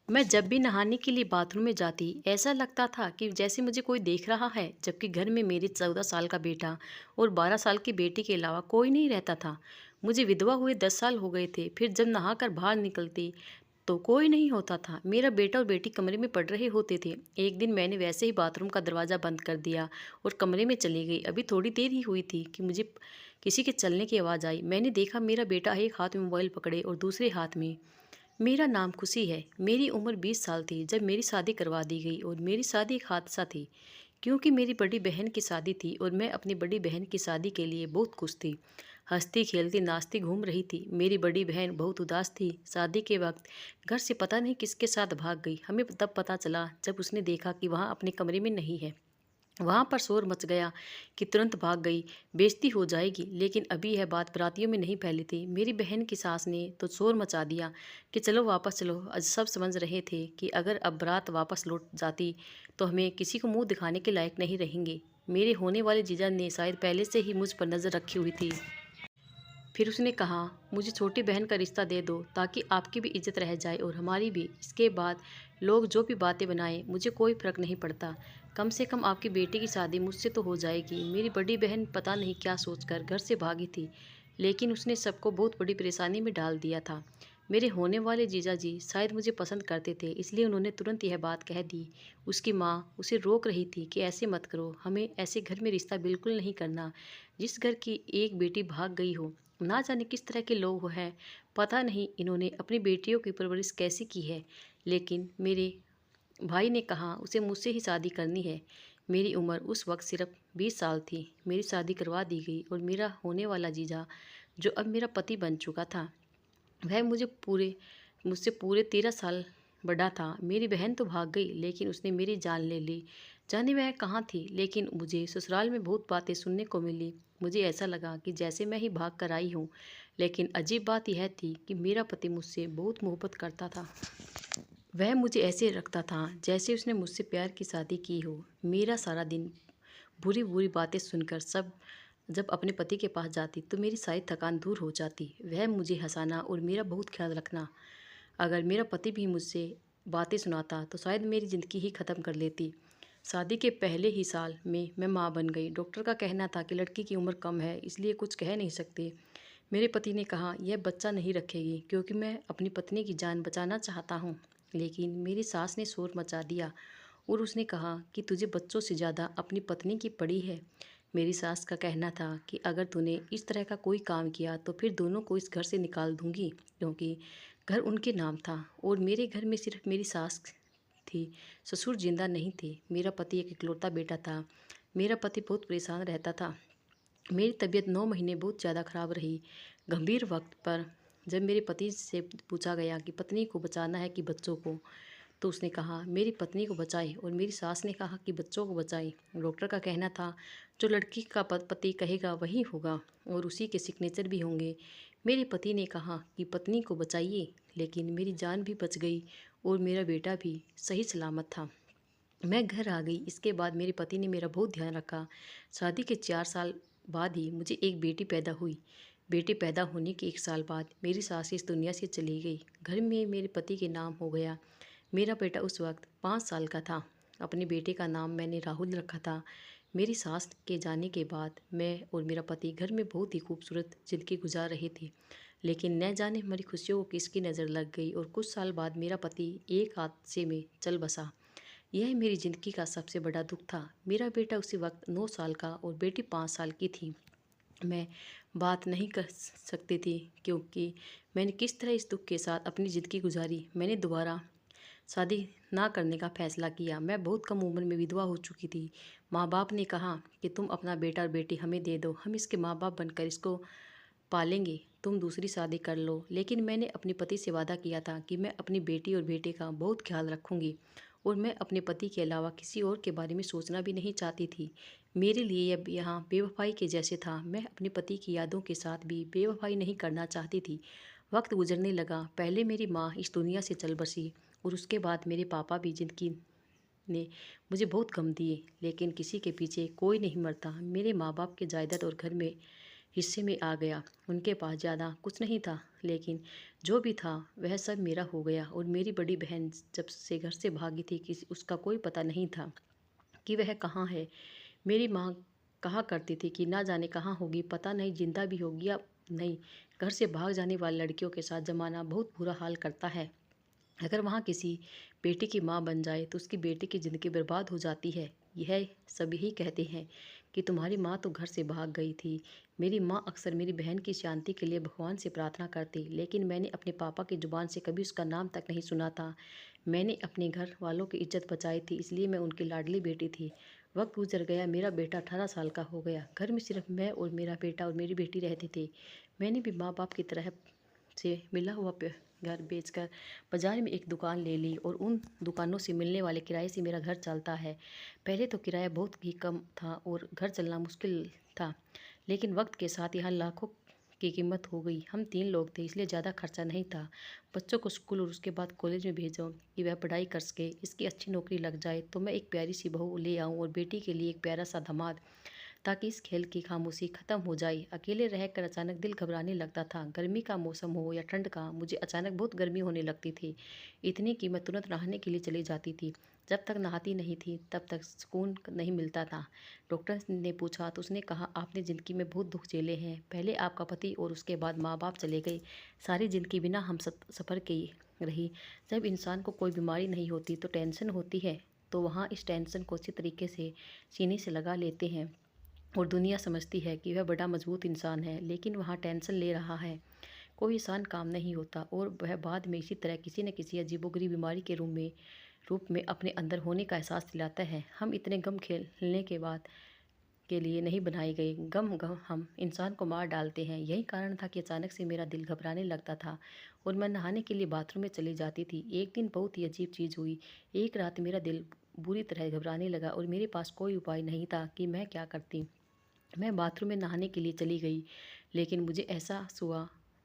मैं जब भी नहाने के लिए बाथरूम में जाती, ऐसा लगता था कि जैसे मुझे कोई देख रहा है, जबकि घर में मेरे 14 साल का बेटा और 12 साल की बेटी के अलावा कोई नहीं रहता था। मुझे विधवा हुए 10 साल हो गए थे। फिर जब नहाकर बाहर निकलती तो कोई नहीं होता था। मेरा बेटा और बेटी कमरे में पढ़ रहे होते थे। एक दिन मैंने वैसे ही बाथरूम का दरवाज़ा बंद कर दिया और कमरे में चली गई। अभी थोड़ी देर ही हुई थी कि मुझे किसी के चलने की आवाज़ आई। मैंने देखा मेरा बेटा एक हाथ में मोबाइल पकड़े और दूसरे हाथ में। मेरा नाम खुशी है। मेरी उम्र 20 साल थी जब मेरी शादी करवा दी गई और मेरी शादी एक हादसा थी, क्योंकि मेरी बड़ी बहन की शादी थी और मैं अपनी बड़ी बहन की शादी के लिए बहुत खुश थी। हंसती खेलती नाचती घूम रही थी। मेरी बड़ी बहन बहुत उदास थी। शादी के वक्त घर से पता नहीं किसके साथ भाग गई। हमें तब पता चला जब उसने देखा कि वहाँ अपने कमरे में नहीं है। वहाँ पर शोर मच गया कि तुरंत भाग गई, बेइज्जती हो जाएगी। लेकिन अभी यह बात बरातियों में नहीं फैली थी। मेरी बहन की सास ने तो शोर मचा दिया कि चलो वापस चलो। आज सब समझ रहे थे कि अगर अब बारात वापस लौट जाती तो हमें किसी को मुंह दिखाने के लायक नहीं रहेंगे। मेरे होने वाले जीजा ने शायद पहले से ही मुझ पर नज़र रखी हुई थी। फिर उसने कहा, मुझे छोटी बहन का रिश्ता दे दो ताकि आपकी भी इज्जत रह जाए और हमारी भी। इसके बाद लोग जो भी बातें बनाए मुझे कोई फ़र्क नहीं पड़ता। कम से कम आपकी बेटी की शादी मुझसे तो हो जाएगी। मेरी बड़ी बहन पता नहीं क्या सोचकर घर से भागी थी, लेकिन उसने सबको बहुत बड़ी परेशानी में डाल दिया था। मेरे होने वाले जीजा जी शायद मुझे पसंद करते थे, इसलिए उन्होंने तुरंत यह बात कह दी। उसकी माँ उसे रोक रही थी कि ऐसे मत करो, हमें ऐसे घर में रिश्ता बिल्कुल नहीं करना जिस घर की एक बेटी भाग गई हो। ना जाने किस तरह के लोग हैं, पता नहीं इन्होंने अपनी बेटियों की परवरिश कैसी की है। लेकिन मेरे भाई ने कहा उसे मुझसे ही शादी करनी है। मेरी उम्र उस वक्त सिर्फ 20 साल थी। मेरी शादी करवा दी गई और मेरा होने वाला जीजा, जो अब मेरा पति बन चुका था, वह मुझसे पूरे 13 साल बड़ा था। मेरी बहन तो भाग गई, लेकिन उसने मेरी जान ले ली। जाने वह कहाँ थी, लेकिन मुझे ससुराल में बहुत बातें सुनने को मिली। मुझे ऐसा लगा कि जैसे मैं ही भाग कर आई हूँ। लेकिन अजीब बात यह थी कि मेरा पति मुझसे बहुत मोहब्बत करता था। वह मुझे ऐसे रखता था जैसे उसने मुझसे प्यार की शादी की हो। मेरा सारा दिन बुरी बुरी बातें सुनकर सब जब अपने पति के पास जाती तो मेरी सारी थकान दूर हो जाती। वह मुझे हंसाना और मेरा बहुत ख्याल रखना। अगर मेरा पति भी मुझसे बातें सुनाता तो शायद मेरी ज़िंदगी ही ख़त्म कर लेती। शादी के पहले ही साल में मैं माँ बन गई। डॉक्टर का कहना था कि लड़की की उम्र कम है, इसलिए कुछ कह नहीं सकते। मेरे पति ने कहा यह बच्चा नहीं रखेगी, क्योंकि मैं अपनी पत्नी की जान बचाना चाहता हूँ। लेकिन मेरी सास ने शोर मचा दिया और उसने कहा कि तुझे बच्चों से ज़्यादा अपनी पत्नी की पड़ी है। मेरी सास का कहना था कि अगर तूने इस तरह का कोई काम किया तो फिर दोनों को इस घर से निकाल दूंगी, क्योंकि घर उनके नाम था और मेरे घर में सिर्फ मेरी सास थी। ससुर जिंदा नहीं थे। मेरा पति एक इकलौता बेटा था। मेरा पति बहुत परेशान रहता था। मेरी तबीयत 9 महीने बहुत ज़्यादा ख़राब रही। गंभीर वक्त पर जब मेरे पति से पूछा गया कि पत्नी को बचाना है कि बच्चों को, तो उसने कहा मेरी पत्नी को बचाए और मेरी सास ने कहा कि बच्चों को बचाए। डॉक्टर का कहना था जो लड़की का पति कहेगा वही होगा और उसी के सिग्नेचर भी होंगे। मेरे पति ने कहा कि पत्नी को बचाइए, लेकिन मेरी जान भी बच गई और मेरा बेटा भी सही सलामत था। मैं घर आ गई। इसके बाद मेरे पति ने मेरा बहुत ध्यान रखा। शादी के 4 साल बाद ही मुझे एक बेटी पैदा हुई। बेटी पैदा होने के 1 साल बाद मेरी सास इस दुनिया से चली गई। घर में मेरे पति के नाम हो गया। मेरा बेटा उस वक्त 5 साल का था। अपने बेटे का नाम मैंने राहुल रखा था। मेरी सास के जाने के बाद मैं और मेरा पति घर में बहुत ही खूबसूरत ज़िंदगी गुजार रहे थे। लेकिन न जाने हमारी खुशियों को किसकी नज़र लग गई और कुछ साल बाद मेरा पति एक हादसे में चल बसा। यह मेरी ज़िंदगी का सबसे बड़ा दुख था। मेरा बेटा उसी वक्त 9 साल का और बेटी 5 साल की थी। मैं बात नहीं कर सकती थी, क्योंकि मैंने किस तरह इस दुख के साथ अपनी ज़िंदगी गुजारी। मैंने दोबारा शादी ना करने का फैसला किया। मैं बहुत कम उम्र में विधवा हो चुकी थी। माँ बाप ने कहा कि तुम अपना बेटा और बेटी हमें दे दो, हम इसके माँ बाप बनकर इसको पालेंगे, तुम दूसरी शादी कर लो। लेकिन मैंने अपने पति से वादा किया था कि मैं अपनी बेटी और बेटे का बहुत ख्याल रखूंगी और मैं अपने पति के अलावा किसी और के बारे में सोचना भी नहीं चाहती थी। मेरे लिए अब यहाँ बेवफाई के जैसे था। मैं अपने पति की यादों के साथ भी बेवफाई नहीं करना चाहती थी। वक्त गुजरने लगा। पहले मेरी माँ इस दुनिया से चल बसी और उसके बाद मेरे पापा भी। जिंदगी ने मुझे बहुत गम दिए, लेकिन किसी के पीछे कोई नहीं मरता। मेरे माँ बाप के जायदाद और घर में हिस्से में आ गया। उनके पास ज़्यादा कुछ नहीं था, लेकिन जो भी था वह सब मेरा हो गया। और मेरी बड़ी बहन जब से घर से भागी थी, किसी उसका कोई पता नहीं था कि वह कहाँ है। मेरी माँ कहा करती थी कि ना जाने कहाँ होगी, पता नहीं जिंदा भी होगी या नहीं। घर से भाग जाने वाली लड़कियों के साथ ज़माना बहुत बुरा हाल करता है। अगर वहाँ किसी बेटी की माँ बन जाए तो उसकी बेटी की ज़िंदगी बर्बाद हो जाती है। यह सभी ही कहते हैं कि तुम्हारी माँ तो घर से भाग गई थी। मेरी माँ अक्सर मेरी बहन की शांति के लिए भगवान से प्रार्थना करती, लेकिन मैंने अपने पापा की ज़ुबान से कभी उसका नाम तक नहीं सुना था। मैंने अपने घर वालों की इज्जत बचाई थी, इसलिए मैं उनकी लाडली बेटी थी। वक्त गुजर गया, मेरा बेटा 18 साल का हो गया। घर में सिर्फ मैं और मेरा बेटा और मेरी बेटी रहते थे। मैंने भी माँ बाप की तरह से मिला हुआ घर बेचकर बाजार में एक दुकान ले ली, और उन दुकानों से मिलने वाले किराए से मेरा घर चलता है। पहले तो किराया बहुत ही कम था और घर चलना मुश्किल था, लेकिन वक्त के साथ यहाँ लाखों की कीमत हो गई। हम 3 लोग थे, इसलिए ज़्यादा खर्चा नहीं था। बच्चों को स्कूल और उसके बाद कॉलेज में भेजो कि वह पढ़ाई कर सके, इसकी अच्छी नौकरी लग जाए तो मैं एक प्यारी सी बहू ले आऊँ और बेटी के लिए एक प्यारा सा दामाद, ताकि इस खेल की खामोशी खत्म हो जाए। अकेले रहकर अचानक दिल घबराने लगता था। गर्मी का मौसम हो या ठंड का, मुझे अचानक बहुत गर्मी होने लगती थी, इतनी कि मैं तुरंत नहाने के लिए चली जाती थी। जब तक नहाती नहीं थी तब तक सुकून नहीं मिलता था। डॉक्टर ने पूछा तो उसने कहा, आपने ज़िंदगी में बहुत दुख झेले हैं। पहले आपका पति और उसके बाद माँ बाप चले गए। सारी ज़िंदगी बिना हम सफ़र की रही। जब इंसान को कोई बीमारी नहीं होती तो टेंशन होती है, तो वहाँ इस टेंशन को अच्छी तरीके से सीने से लगा लेते हैं और दुनिया समझती है कि वह बड़ा मजबूत इंसान है, लेकिन वहाँ टेंशन ले रहा है। कोई आसान काम नहीं होता, और वह बाद में इसी तरह किसी न किसी अजीबोगरीब बीमारी के रूप में अपने अंदर होने का एहसास दिलाता है। हम इतने गम खेलने के बाद के लिए नहीं बनाए गए। गम गम हम इंसान को मार डालते हैं। यही कारण था कि अचानक से मेरा दिल घबराने लगता था और मैं नहाने के लिए बाथरूम में चली जाती थी। एक दिन बहुत ही अजीब चीज़ हुई। एक रात मेरा दिल बुरी तरह घबराने लगा और मेरे पास कोई उपाय नहीं था कि मैं क्या करती। मैं बाथरूम में नहाने के लिए चली गई, लेकिन मुझे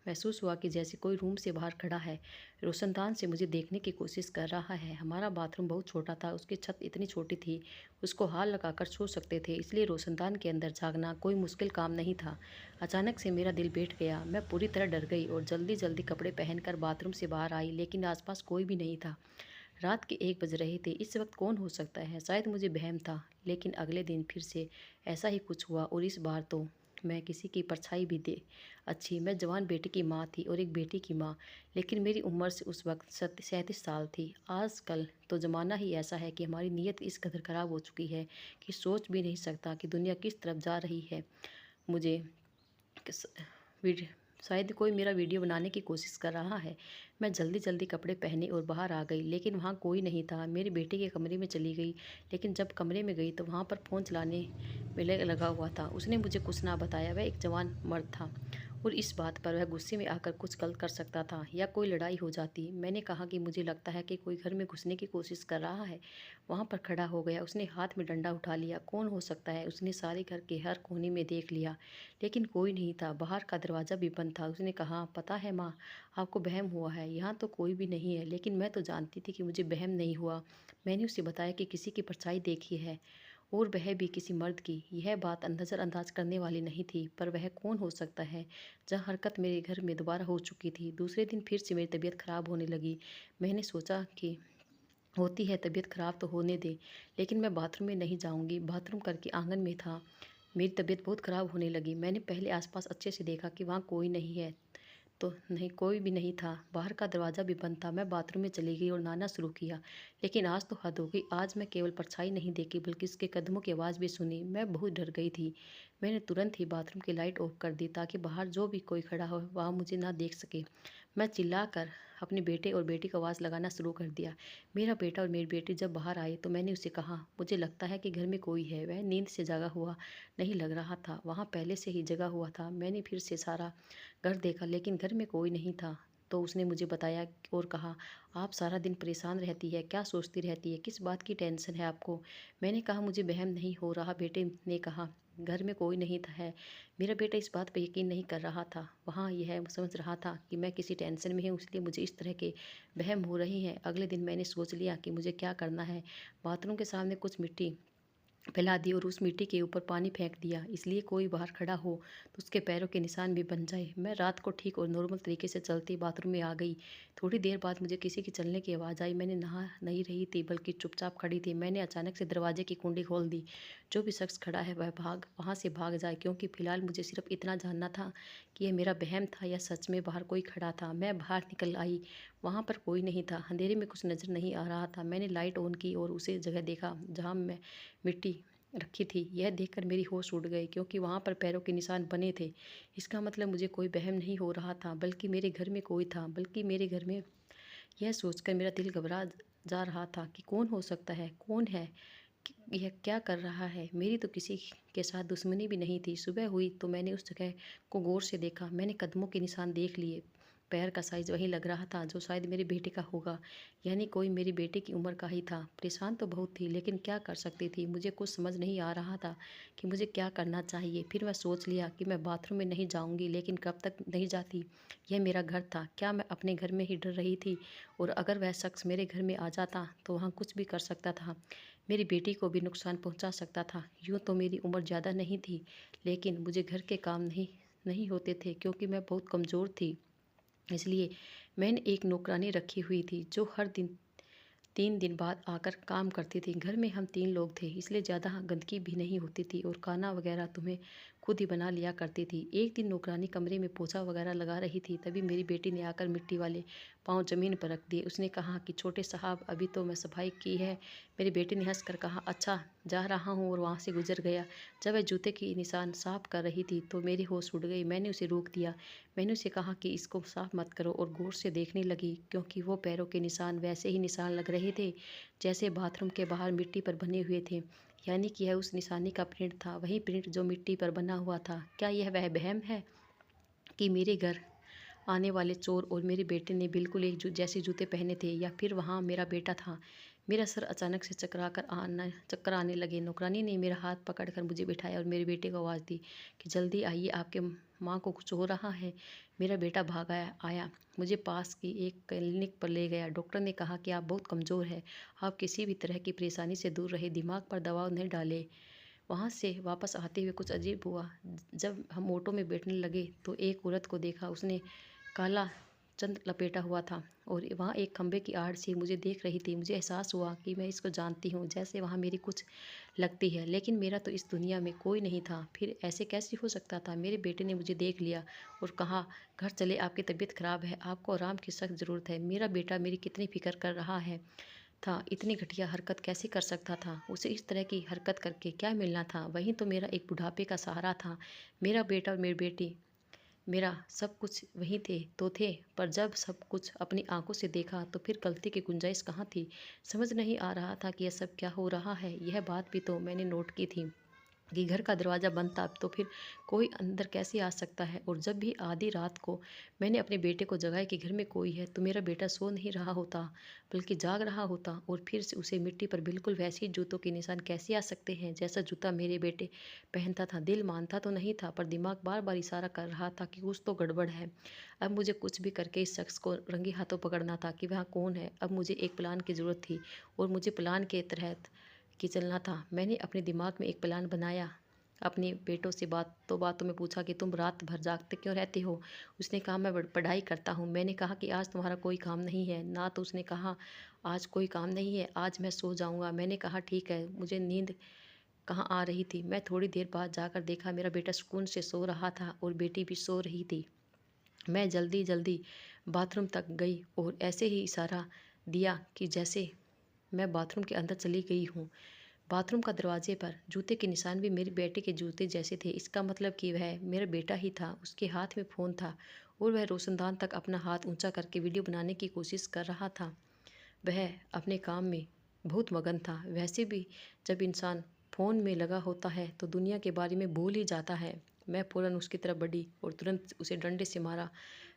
महसूस हुआ कि जैसे कोई रूम से बाहर खड़ा है, रोशनदान से मुझे देखने की कोशिश कर रहा है। हमारा बाथरूम बहुत छोटा था, उसकी छत इतनी छोटी थी उसको हाथ लगाकर छू सकते थे, इसलिए रोशनदान के अंदर झांकना कोई मुश्किल काम नहीं था। अचानक से मेरा दिल बैठ गया। मैं पूरी तरह डर गई और जल्दी जल्दी कपड़े पहनकर बाथरूम से बाहर आई, लेकिन आसपास कोई भी नहीं था। रात के 1 बज रहे थे। इस वक्त कौन हो सकता है? शायद मुझे वहम था, लेकिन अगले दिन फिर से ऐसा ही कुछ हुआ, और इस बार तो मैं किसी की परछाई भी दे अच्छी। मैं जवान बेटी की माँ थी और एक बेटी की माँ, लेकिन मेरी उम्र से उस वक्त 37 साल थी। आजकल तो ज़माना ही ऐसा है कि हमारी नीयत इस कदर ख़राब हो चुकी है कि सोच भी नहीं सकता कि दुनिया किस तरफ जा रही है। मुझे किस वीडियो शायद कोई मेरा वीडियो बनाने की कोशिश कर रहा है। मैं जल्दी जल्दी कपड़े पहने और बाहर आ गई, लेकिन वहाँ कोई नहीं था। मेरी बेटी के कमरे में चली गई, लेकिन जब कमरे में गई तो वहाँ पर फ़ोन चलाने में लगा हुआ था। उसने मुझे कुछ ना बताया। वह एक जवान मर्द था और इस बात पर वह गुस्से में आकर कुछ गलत कर सकता था या कोई लड़ाई हो जाती। मैंने कहा कि मुझे लगता है कि कोई घर में घुसने की कोशिश कर रहा है। वहाँ पर खड़ा हो गया। उसने हाथ में डंडा उठा लिया। कौन हो सकता है? उसने सारे घर के हर कोने में देख लिया, लेकिन कोई नहीं था। बाहर का दरवाज़ा भी बंद था। उसने कहा, पता है माँ, आपको वहम हुआ है। यहाँ तो कोई भी नहीं है। लेकिन मैं तो जानती थी कि मुझे वहम नहीं हुआ। मैंने उसे बताया कि किसी की परछाई देखी है, और वह भी किसी मर्द की। यह बात नज़रअंदाज करने वाली नहीं थी, पर वह कौन हो सकता है? जहाँ हरकत मेरे घर में दोबारा हो चुकी थी। दूसरे दिन फिर से मेरी तबीयत खराब होने लगी। मैंने सोचा कि होती है तबीयत ख़राब तो होने दे, लेकिन मैं बाथरूम में नहीं जाऊंगी। बाथरूम करके आंगन में था। मेरी तबीयत बहुत ख़राब होने लगी। मैंने पहले आसपास अच्छे से देखा कि वहाँ कोई नहीं है, तो नहीं, कोई भी नहीं था। बाहर का दरवाज़ा भी बंद था। मैं बाथरूम में चली गई और नहाना शुरू किया, लेकिन आज तो हद हो गई। आज मैं केवल परछाई नहीं देखी, बल्कि उसके कदमों की आवाज़ भी सुनी। मैं बहुत डर गई थी। मैंने तुरंत ही बाथरूम की लाइट ऑफ कर दी, ताकि बाहर जो भी कोई खड़ा हो वहाँ मुझे ना देख सके। मैं चिल्लाकर अपने बेटे और बेटी को आवाज़ लगाना शुरू कर दिया। मेरा बेटा और मेरी बेटी जब बाहर आए तो मैंने उसे कहा, मुझे लगता है कि घर में कोई है। वह नींद से जागा हुआ नहीं लग रहा था। वहाँ पहले से ही जगा हुआ था। मैंने फिर से सारा घर देखा, लेकिन घर में कोई नहीं था। तो उसने मुझे बताया और कहा, आप सारा दिन परेशान रहती है, क्या सोचती रहती है, किस बात की टेंशन है आपको? मैंने कहा, मुझे वहम नहीं हो रहा। बेटे ने कहा, घर में कोई नहीं था है। मेरा बेटा इस बात पर यकीन नहीं कर रहा था। वहाँ यह समझ रहा था कि मैं किसी टेंशन में हूँ, इसलिए मुझे इस तरह के वहम हो रही हैं। अगले दिन मैंने सोच लिया कि मुझे क्या करना है। बाथरूम के सामने कुछ मिट्टी फैला दी और उस मिट्टी के ऊपर पानी फेंक दिया, इसलिए कोई बाहर खड़ा हो तो उसके पैरों के निशान भी बन जाए। मैं रात को ठीक और नॉर्मल तरीके से चलती बाथरूम में आ गई। थोड़ी देर बाद मुझे किसी के चलने की आवाज़ आई। मैंने नहा नहीं रही थी बल्कि चुपचाप खड़ी थी। मैंने अचानक से दरवाजे की कुंडी खोल दी। जो भी शख्स खड़ा है वह वहाँ से भाग जाए, क्योंकि फ़िलहाल मुझे सिर्फ इतना जानना था कि यह मेरा वहम था या सच में बाहर कोई खड़ा था। मैं बाहर निकल आई। वहाँ पर कोई नहीं था। अंधेरे में कुछ नज़र नहीं आ रहा था। मैंने लाइट ऑन की और उसे जगह देखा जहाँ मैं मिट्टी रखी थी। यह देखकर मेरी होश उड़ गई, क्योंकि वहाँ पर पैरों के निशान बने थे। इसका मतलब मुझे कोई वहम नहीं हो रहा था, बल्कि मेरे घर में कोई था। बल्कि मेरे घर में, यह सोचकर मेरा दिल घबरा जा रहा था कि कौन हो सकता है, कौन है, यह क्या कर रहा है। मेरी तो किसी के साथ दुश्मनी भी नहीं थी। सुबह हुई तो मैंने उस जगह को गौर से देखा। मैंने कदमों के निशान देख लिए। पैर का साइज वही लग रहा था जो शायद मेरे बेटे का होगा, यानी कोई मेरी बेटे की उम्र का ही था। परेशान तो बहुत थी, लेकिन क्या कर सकती थी। मुझे कुछ समझ नहीं आ रहा था कि मुझे क्या करना चाहिए। फिर मैं सोच लिया कि मैं बाथरूम में नहीं जाऊंगी, लेकिन कब तक नहीं जाती। यह मेरा घर था। क्या मैं अपने घर में ही डर रही थी? और अगर वह शख्स मेरे घर में आ जाता तो वहाँ कुछ भी कर सकता था। मेरी बेटी को भी नुकसान पहुंचा सकता था। यूँ तो मेरी उम्र ज़्यादा नहीं थी, लेकिन मुझे घर के काम नहीं नहीं होते थे, क्योंकि मैं बहुत कमज़ोर थी। इसलिए मैंने एक नौकरानी रखी हुई थी जो हर दिन 3 दिन बाद आकर काम करती थी। घर में हम 3 लोग थे, इसलिए ज़्यादा गंदगी भी नहीं होती थी और खाना वगैरह तुम्हें खुद ही बना लिया करती थी। एक दिन नौकरानी कमरे में पोछा वगैरह लगा रही थी, तभी मेरी बेटी ने आकर मिट्टी वाले पाँव ज़मीन पर रख दिए। उसने कहा कि छोटे साहब, अभी तो मैं सफाई की है। मेरी बेटी ने हंसकर कहा, अच्छा, जा रहा हूँ, और वहाँ से गुजर गया। जब वह जूते की निशान साफ कर रही थी तो मेरी होश उड़ गई। मैंने उसे रोक दिया। मैंने उसे कहा कि इसको साफ मत करो, और गौर से देखने लगी, क्योंकि वो पैरों के निशान वैसे ही निशान लग रहे थे जैसे बाथरूम के बाहर मिट्टी पर बने हुए थे। यानी कि यह उस निशानी का प्रिंट था, वही प्रिंट जो मिट्टी पर बना हुआ था। क्या यह वह वहम है कि मेरे घर आने वाले चोर और मेरे बेटे ने बिल्कुल एक जैसे जूते पहने थे, या फिर वहाँ मेरा बेटा था? मेरा सर अचानक से चक्कर आने लगे। नौकरानी ने मेरा हाथ पकड़कर मुझे बिठाया और मेरे बेटे को आवाज़ दी कि जल्दी आइए, आपके माँ को कुछ हो रहा है। मेरा बेटा भाग आया, मुझे पास की एक क्लिनिक पर ले गया। डॉक्टर ने कहा कि आप बहुत कमज़ोर हैं, आप किसी भी तरह की परेशानी से दूर रहे, दिमाग पर दबाव नहीं डाले। वहाँ से वापस आते हुए कुछ अजीब हुआ। जब हम ऑटो में बैठने लगे तो एक औरत को देखा। उसने काला चंद लपेटा हुआ था और वहाँ एक खंबे की आड़ से मुझे देख रही थी। मुझे एहसास हुआ कि मैं इसको जानती हूँ, जैसे वहाँ मेरी कुछ लगती है, लेकिन मेरा तो इस दुनिया में कोई नहीं था। फिर ऐसे कैसे हो सकता था? मेरे बेटे ने मुझे देख लिया और कहा, घर चले, आपकी तबीयत खराब है, आपको आराम की सख्त ज़रूरत है। मेरा बेटा मेरी कितनी फिक्र कर रहा है था, इतनी घटिया हरकत कैसे कर सकता था? उसे इस तरह की हरकत करके क्या मिलना था? वहीं तो मेरा एक बुढ़ापे का सहारा था। मेरा बेटा और मेरी बेटी, मेरा सब कुछ वही थे, पर जब सब कुछ अपनी आंखों से देखा तो फिर गलती की गुंजाइश कहाँ थी? समझ नहीं आ रहा था कि यह सब क्या हो रहा है। यह बात भी तो मैंने नोट की थी कि घर का दरवाज़ा बंद था, तो फिर कोई अंदर कैसे आ सकता है? और जब भी आधी रात को मैंने अपने बेटे को जगाया कि घर में कोई है, तो मेरा बेटा सो नहीं रहा होता बल्कि जाग रहा होता, और फिर से उसे मिट्टी पर बिल्कुल वैसे ही जूतों के निशान कैसे आ सकते हैं जैसा जूता मेरे बेटे पहनता था? दिल मानता तो नहीं था, पर दिमाग बार बार इशारा कर रहा था कि कुछ तो गड़बड़ है। अब मुझे कुछ भी करके इस शख्स को रंगे हाथों पकड़ना था कि वह कौन है। अब मुझे एक प्लान की ज़रूरत थी और मुझे प्लान के तहत कि चलना था। मैंने अपने दिमाग में एक प्लान बनाया। अपने बेटों से बातों में पूछा कि तुम रात भर जागते क्यों रहते हो? उसने कहा, मैं पढ़ाई करता हूँ। मैंने कहा कि आज तुम्हारा कोई काम नहीं है ना? तो उसने कहा, आज कोई काम नहीं है, आज मैं सो जाऊँगा। मैंने कहा, ठीक है। मुझे नींद कहाँ आ रही थी। मैं थोड़ी देर बाद जाकर देखा, मेरा बेटा सुकून से सो रहा था और बेटी भी सो रही थी। मैं जल्दी जल्दी बाथरूम तक गई और ऐसे ही इशारा दिया कि जैसे मैं बाथरूम के अंदर चली गई हूँ। बाथरूम का दरवाजे पर जूते के निशान भी मेरे बेटे के जूते जैसे थे। इसका मतलब कि वह मेरा बेटा ही था। उसके हाथ में फ़ोन था और वह रोशनदान तक अपना हाथ ऊंचा करके वीडियो बनाने की कोशिश कर रहा था। वह अपने काम में बहुत मगन था। वैसे भी जब इंसान फ़ोन में लगा होता है तो दुनिया के बारे में भूल ही जाता है। मैं फ़ौरन उसकी तरफ बढ़ी और तुरंत उसे डंडे से मारा।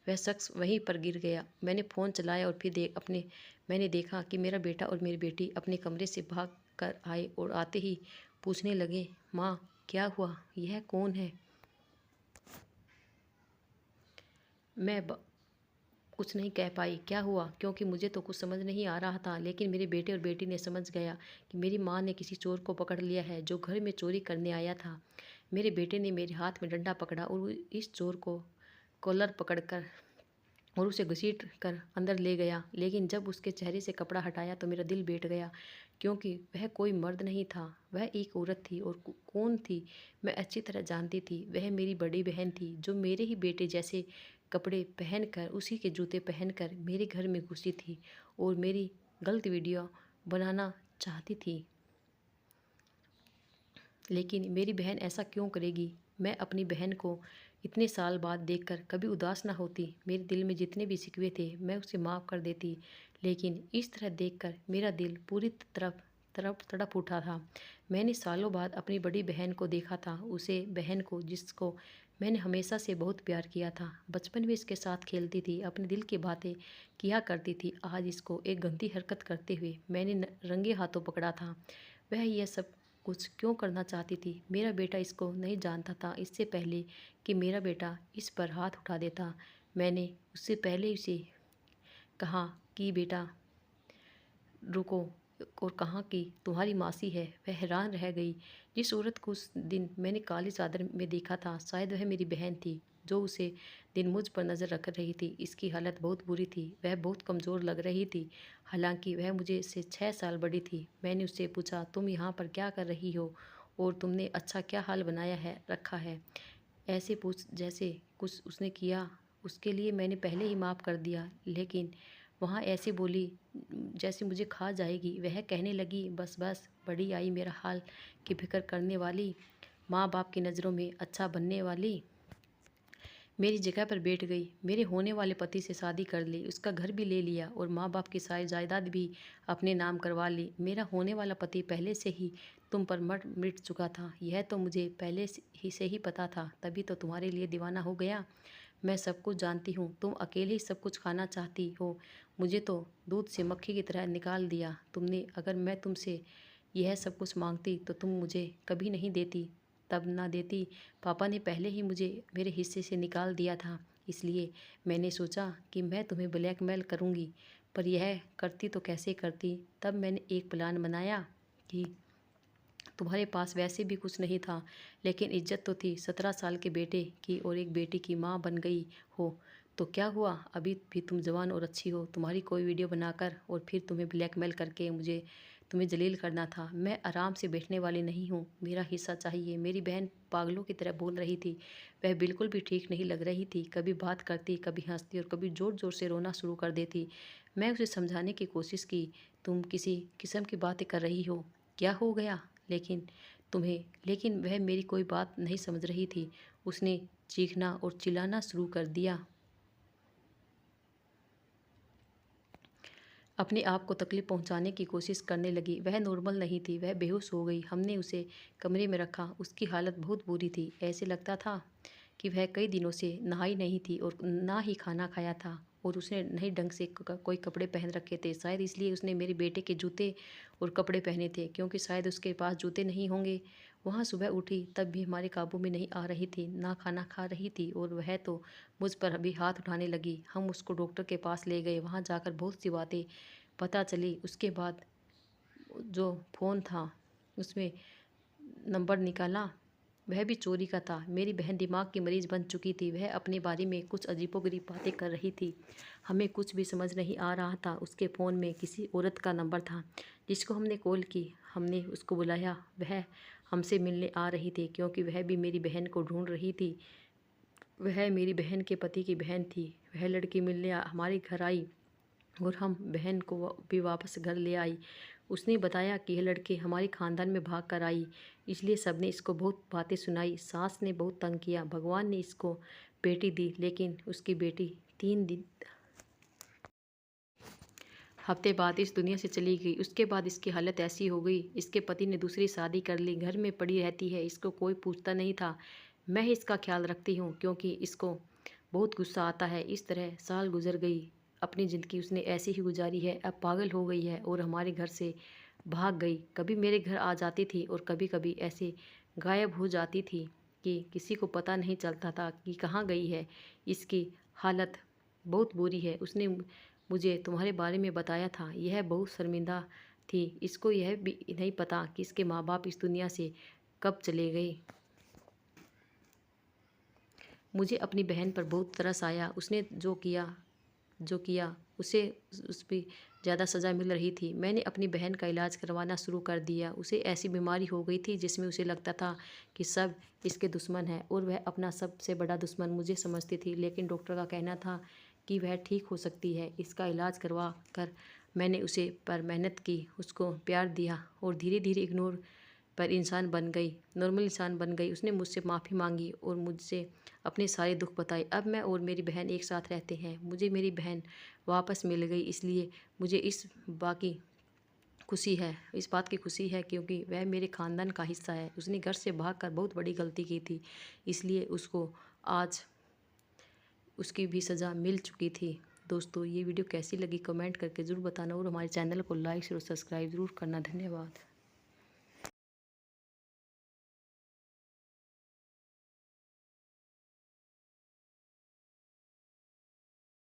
वह शख्स वहीं पर गिर गया। मैंने फ़ोन चलाया और फिर मैंने देखा कि मेरा बेटा और मेरी बेटी अपने कमरे से भाग कर आए और आते ही पूछने लगे, माँ, क्या हुआ? यह कौन है? मैं कुछ नहीं कह पाई क्या हुआ, क्योंकि मुझे तो कुछ समझ नहीं आ रहा था। लेकिन मेरे बेटे और बेटी ने समझ गया कि मेरी माँ ने किसी चोर को पकड़ लिया है जो घर में चोरी करने आया था। मेरे बेटे ने मेरे हाथ में डंडा पकड़ा और इस चोर को कॉलर पकड़कर और उसे घसीट कर अंदर ले गया। लेकिन जब उसके चेहरे से कपड़ा हटाया तो मेरा दिल बैठ गया, क्योंकि वह कोई मर्द नहीं था, वह एक औरत थी। और कौन थी मैं अच्छी तरह जानती थी। वह मेरी बड़ी बहन थी जो मेरे ही बेटे जैसे कपड़े पहनकर, उसी के जूते पहनकर मेरे घर में घुसी थी और मेरी गलत वीडियो बनाना चाहती थी। लेकिन मेरी बहन ऐसा क्यों करेगी। मैं अपनी बहन को इतने साल बाद देखकर कभी उदास ना होती। मेरे दिल में जितने भी शिकवे थे मैं उसे माफ़ कर देती। लेकिन इस तरह देखकर मेरा दिल पूरी तरफ तरफ तड़प उठा था। मैंने सालों बाद अपनी बड़ी बहन को देखा था, उसे बहन को जिसको मैंने हमेशा से बहुत प्यार किया था। बचपन में इसके साथ खेलती थी, अपने दिल की बातें किया करती थी। आज इसको एक गंदी हरकत करते हुए मैंने रंगे हाथों पकड़ा था। वह यह सब कुछ क्यों करना चाहती थी। मेरा बेटा इसको नहीं जानता था। इससे पहले कि मेरा बेटा इस पर हाथ उठा देता, मैंने उससे पहले उसे कहा कि बेटा रुको, और कहा कि तुम्हारी मासी है। वह हैरान रह गई। जिस औरत को उस दिन मैंने काली चादर में देखा था, शायद वह मेरी बहन थी जो उसे दिन मुझ पर नज़र रख रही थी। इसकी हालत बहुत बुरी थी, वह बहुत कमज़ोर लग रही थी, हालांकि वह मुझे से 6 साल बड़ी थी। मैंने उससे पूछा, तुम यहाँ पर क्या कर रही हो और तुमने अच्छा क्या हाल बनाया है रखा है। ऐसे पूछ जैसे कुछ उसने किया उसके लिए मैंने पहले ही माफ़ कर दिया, लेकिन वहाँ ऐसे बोली जैसे मुझे खा जाएगी। वह कहने लगी, बस बस, बड़ी आई मेरा हाल की फिक्र करने वाली, माँ बाप की नज़रों में अच्छा बनने वाली मेरी जगह पर बैठ गई। मेरे होने वाले पति से शादी कर ली, उसका घर भी ले लिया और माँ बाप की सारी जायदाद भी अपने नाम करवा ली। मेरा होने वाला पति पहले से ही तुम पर मर मिट चुका था, यह तो मुझे पहले से ही पता था, तभी तो तुम्हारे लिए दीवाना हो गया। मैं सब कुछ जानती हूँ, तुम अकेले ही सब कुछ खाना चाहती हो। मुझे तो दूध से मक्खी की तरह निकाल दिया तुमने। अगर मैं तुमसे यह सब कुछ मांगती तो तुम मुझे कभी नहीं देती, तब ना देती। पापा ने पहले ही मुझे मेरे हिस्से से निकाल दिया था, इसलिए मैंने सोचा कि मैं तुम्हें ब्लैकमेल करूँगी। पर यह करती तो कैसे करती। तब मैंने एक प्लान बनाया कि तुम्हारे पास वैसे भी कुछ नहीं था, लेकिन इज्जत तो थी। 17 साल के बेटे की और एक बेटी की माँ बन गई हो तो क्या हुआ, अभी भी तुम जवान और अच्छी हो। तुम्हारी कोई वीडियो बनाकर और फिर तुम्हें ब्लैकमेल करके मुझे तुम्हें जलील करना था। मैं आराम से बैठने वाली नहीं हूँ, मेरा हिस्सा चाहिए। मेरी बहन पागलों की तरह बोल रही थी। वह बिल्कुल भी ठीक नहीं लग रही थी, कभी बात करती, कभी हंसती और कभी ज़ोर ज़ोर से रोना शुरू कर देती। मैं उसे समझाने की कोशिश की, तुम किसी किस्म की बातें कर रही हो, क्या हो गया लेकिन तुम्हें। लेकिन वह मेरी कोई बात नहीं समझ रही थी। उसने चीखना और चिल्लाना शुरू कर दिया, अपने आप को तकलीफ पहुंचाने की कोशिश करने लगी। वह नॉर्मल नहीं थी, वह बेहोश हो गई। हमने उसे कमरे में रखा। उसकी हालत बहुत बुरी थी, ऐसे लगता था कि वह कई दिनों से नहाई नहीं थी और ना ही खाना खाया था, और उसने नहीं ढंग से कोई कपड़े पहन रखे थे। शायद इसलिए उसने मेरे बेटे के जूते और कपड़े पहने थे, क्योंकि शायद उसके पास जूते नहीं होंगे। वहाँ सुबह उठी तब भी हमारे काबू में नहीं आ रही थी, ना खाना खा रही थी और वह तो मुझ पर अभी हाथ उठाने लगी। हम उसको डॉक्टर के पास ले गए। वहाँ जाकर बहुत सी बातें पता चली। उसके बाद जो फ़ोन था उसमें नंबर निकाला, वह भी चोरी का था। मेरी बहन दिमाग की मरीज़ बन चुकी थी। वह अपने बारे में कुछ अजीबोगरीब बातें कर रही थी। हमें कुछ भी समझ नहीं आ रहा था। उसके फ़ोन में किसी औरत का नंबर था जिसको हमने कॉल की। हमने उसको बुलाया। वह हमसे मिलने आ रही थी, क्योंकि वह भी मेरी बहन को ढूंढ रही थी। वह मेरी बहन के पति की बहन थी। वह लड़की मिलने हमारे घर आई और हम बहन को भी वापस घर ले आई। उसने बताया कि यह लड़के हमारे ख़ानदान में भाग कर आई, इसलिए सबने इसको बहुत बातें सुनाई। सास ने बहुत तंग किया। भगवान ने इसको बेटी दी, लेकिन उसकी बेटी 3 दिन हफ्ते बाद इस दुनिया से चली गई। उसके बाद इसकी हालत ऐसी हो गई, इसके पति ने दूसरी शादी कर ली, घर में पड़ी रहती है, इसको कोई पूछता नहीं था। मैं ही इसका ख्याल रखती हूँ, क्योंकि इसको बहुत गुस्सा आता है। इस तरह साल गुजर गई। अपनी ज़िंदगी उसने ऐसे ही गुजारी है। अब पागल हो गई है और हमारे घर से भाग गई। कभी मेरे घर आ जाती थी और कभी कभी ऐसे गायब हो जाती थी कि किसी को पता नहीं चलता था कि कहाँ गई है। इसकी हालत बहुत बुरी है। उसने मुझे तुम्हारे बारे में बताया था। यह बहुत शर्मिंदा थी। इसको यह भी नहीं पता कि इसके माँ बाप इस दुनिया से कब चले गए। मुझे अपनी बहन पर बहुत तरस आया। उसने जो किया उसे उस पे ज़्यादा सज़ा मिल रही थी। मैंने अपनी बहन का इलाज करवाना शुरू कर दिया। उसे ऐसी बीमारी हो गई थी जिसमें उसे लगता था कि सब इसके दुश्मन हैं और वह अपना सबसे बड़ा दुश्मन मुझे समझती थी। लेकिन डॉक्टर का कहना था कि वह ठीक हो सकती है। इसका इलाज करवा कर मैंने उसे पर मेहनत की, उसको प्यार दिया और धीरे धीरे इग्नोर पर इंसान बन गई, नॉर्मल इंसान बन गई। उसने मुझसे माफ़ी मांगी और मुझसे अपने सारे दुख बताए। अब मैं और मेरी बहन एक साथ रहते हैं। मुझे मेरी बहन वापस मिल गई, इसलिए मुझे इस बात की खुशी है क्योंकि वह मेरे ख़ानदान का हिस्सा है। उसने घर से भागकर बहुत बड़ी गलती की थी, इसलिए उसको आज उसकी भी सज़ा मिल चुकी थी। दोस्तों, ये वीडियो कैसी लगी कमेंट करके ज़रूर बताना और हमारे चैनल को लाइक और सब्सक्राइब ज़रूर करना। धन्यवाद।